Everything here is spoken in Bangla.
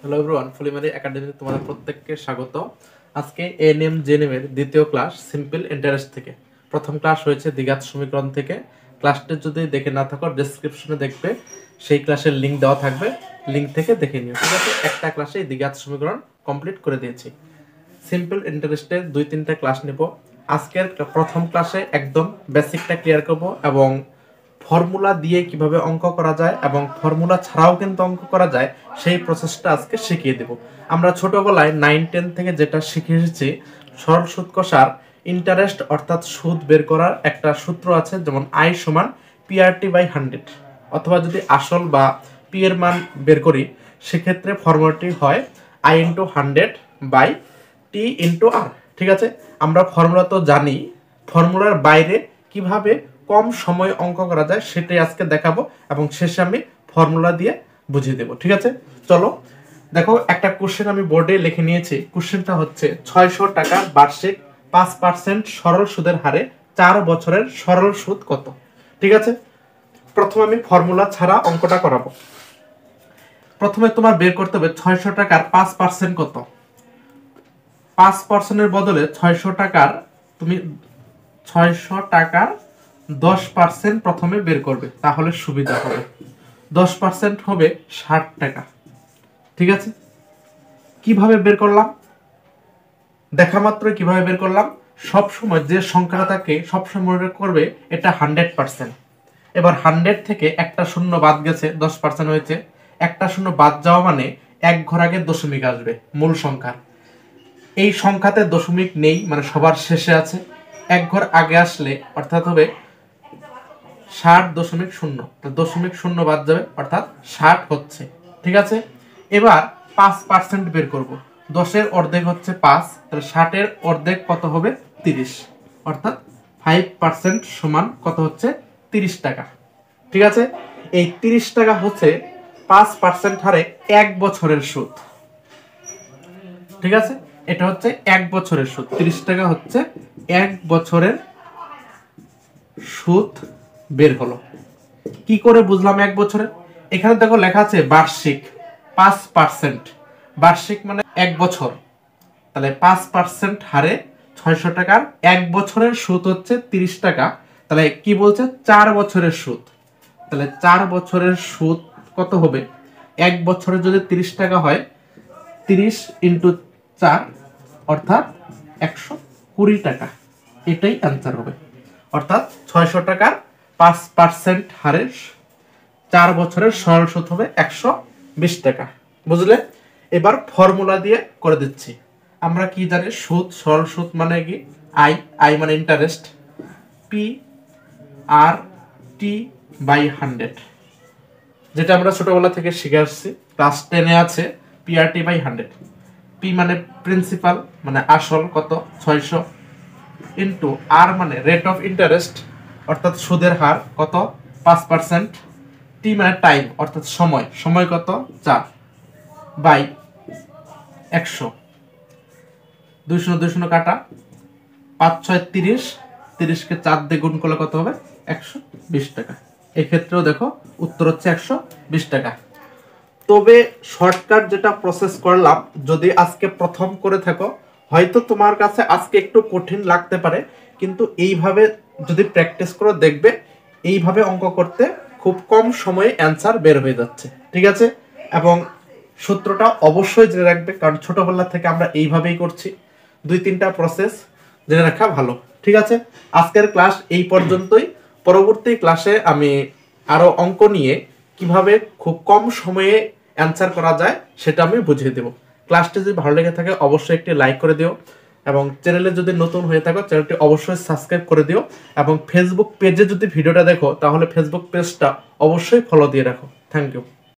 হ্যালো এভরিওয়ান, ফুলিমারি একাডেমিতে তোমাদের প্রত্যেককে স্বাগত। আজকে এএনএম জেএনএম এর দ্বিতীয় ক্লাস সিম্পল ইন্টারেস্ট থেকে। প্রথম ক্লাস হয়েছে দ্বিঘাত সমীকরণ থেকে। ক্লাসটা যদি দেখে না থাকো ডেসক্রিপশনে দেখবে, সেই ক্লাসের লিঙ্ক দেওয়া থাকবে, লিঙ্ক থেকে দেখে নিও। ঠিক আছে, একটা ক্লাসে দ্বিঘাত সমীকরণ কমপ্লিট করে দিয়েছি। সিম্পল ইন্টারেস্টের 2-3টা ক্লাস নেব। আজকের প্রথম ক্লাসে একদম বেসিকটা ক্লিয়ার করব এবং ফর্মুলা দিয়ে কিভাবে অঙ্ক করা যায় এবং ফর্মুলা ছাড়াও কিন্তু অঙ্ক করা যায় সেই প্রসেসটা আজকে শিখিয়ে দেব। আমরা ছোটবেলায় 9-10 থেকে যেটা শিখে এসেছি, সরল সুদ কষার ইন্টারেস্ট অর্থাৎ সুদ বের করার একটা সূত্র আছে, যেমন আই সমান PRT/100, অথবা যদি আসল বা পি এর মান বের করি সেক্ষেত্রে ফর্মুলাটি হয় I/100/T/R। ঠিক আছে, আমরা ফর্মুলা তো জানি, ফর্মুলার বাইরে কিভাবে কম সময় অঙ্ক করা যায় সেটাই আজকে দেখাবো এবং শেষে আমি ফর্মুলা দিয়ে বুঝিয়ে দেবো। ঠিক আছে, চলো দেখো, একটা কোশ্চেন আমি বোর্ডে লিখে নিয়েছি। কোশ্চেনটা হচ্ছে 600 টাকার বার্ষিক 5% সরল সুদের হারে 4 বছরের সরল সুদ কত। ঠিক আছে, প্রথমে আমি ফর্মুলা ছাড়া অঙ্কটা করাবো। প্রথমে তোমার বের করতে হবে 600 টাকার 5% কত। 5%-এর বদলে 600 টাকার তুমি 600 টাকার 10% প্রথমে বের করবে, তাহলে সুবিধা হবে। 10% হবে 60 টাকা। ঠিক আছে, কিভাবে বের করলাম দেখা মাত্র কিভাবে বের করলাম, সবসময় যে সংখ্যাটা থাকে সবসময় মনে করবে এটা 100%। এবার 100 থেকে একটা শূন্য বাদ গেছে, 10% হয়েছে। একটা শূন্য বাদ যাওয়া মানে এক ঘর আগে দশমিক আসবে মূল সংখ্যার। এই সংখ্যাতে দশমিক নেই, মানে সবার শেষে আছে। এক ঘর আগে আসলে অর্থাৎ হবে 60.0, দশমিক শূন্য বাদ যাবে অর্থাৎ 60 হচ্ছে। ঠিক আছে, এবার 5% বের করব। 10-এর অর্ধেক হচ্ছে 5, তাহলে 60-এর অর্ধেক কত হবে 30, অর্থাৎ 5% সমান কত হচ্ছে 30 টাকা। ঠিক আছে, এই 30 টাকা হচ্ছে 5% হারে 1 বছরের সুদ। ঠিক আছে, এটা হচ্ছে 1 বছরের সুদ। 30 টাকা হচ্ছে 1 বছরের সুদ বের হলো। কি করে বুঝলাম 1 বছরের? এখানে দেখো লেখা আছে বার্ষিক 5%, বার্ষিক মানে 1 বছর, তাহলে 5% হারে 600 টাকার 1 বছরের সুদ হচ্ছে 30 টাকা। তাহলে কি বলছে 4 বছরের সুদ, তাহলে 4 বছরের সুদ কত হবে? 1 বছরে যদি 30 টাকা হয়, 30 × 4 অর্থাৎ 120 টাকা, এটাই অ্যান্সার হবে। অর্থাৎ 600 টাকার 5% হারে 4 বছরের সরল সুদ হবে 120 টাকা। বুঝলে? এবার ফর্মুলা দিয়ে করে দিচ্ছি। আমরা কি জানি, সুদ, সরল সুদ মানে কি? আই মানে ইন্টারেস্ট, PRT/100, যেটা আমরা ছোটবেলা থেকে শিখে আসছি, ক্লাস 10-এ আছে PRT/100। পি মানে প্রিন্সিপাল মানে আসল কত 600, ইন্টু আর মানে রেট অফ ইন্টারেস্ট অর্থাৎ সুদের হার কত 5%, টি মানে টাইম অর্থাৎ সময়, সময় কত 4, বাই 100। 200 কাটা, 5×6 = 30, 30-কে 4 দিয়ে গুণ করলে কত হবে 120 টাকা। এক্ষেত্রেও দেখো উত্তর হচ্ছে 120 টাকা। তবে শর্টকাট যেটা প্রসেস করলাম, যদি আজকে প্রথম করে থাকো হয়তো তোমার কাছে আজকে একটু কঠিন লাগতে পারে, কিন্তু এইভাবে যদি প্র্যাকটিস করো দেখবে এইভাবে অঙ্ক করতে খুব কম সময়ে অ্যান্সার বের হয়ে যাচ্ছে। ঠিক আছে, এবং সূত্রটা অবশ্যই জেনে রাখবে, কারণ ছোটবেলা থেকে আমরা এইভাবেই করছি। 2-3টা প্রসেস জেনে রাখা ভালো। ঠিক আছে, আজকের ক্লাস এই পর্যন্তই। পরবর্তী ক্লাসে আমি আরো অঙ্ক নিয়ে কিভাবে খুব কম সময়ে অ্যান্সার করা যায় সেটা আমি বুঝিয়ে দেব। ক্লাসটি যদি ভালো লেগে থাকে অবশ্যই একটি লাইক করে দিও, এবং চ্যানেলে যদি নতুন হয়ে থাকো চ্যানেলটি অবশ্যই সাবস্ক্রাইব করে দিও, এবং ফেসবুক পেজে যদি ভিডিওটা দেখো তাহলে ফেসবুক পেজটা অবশ্যই ফলো দিয়ে রাখো। Thank you.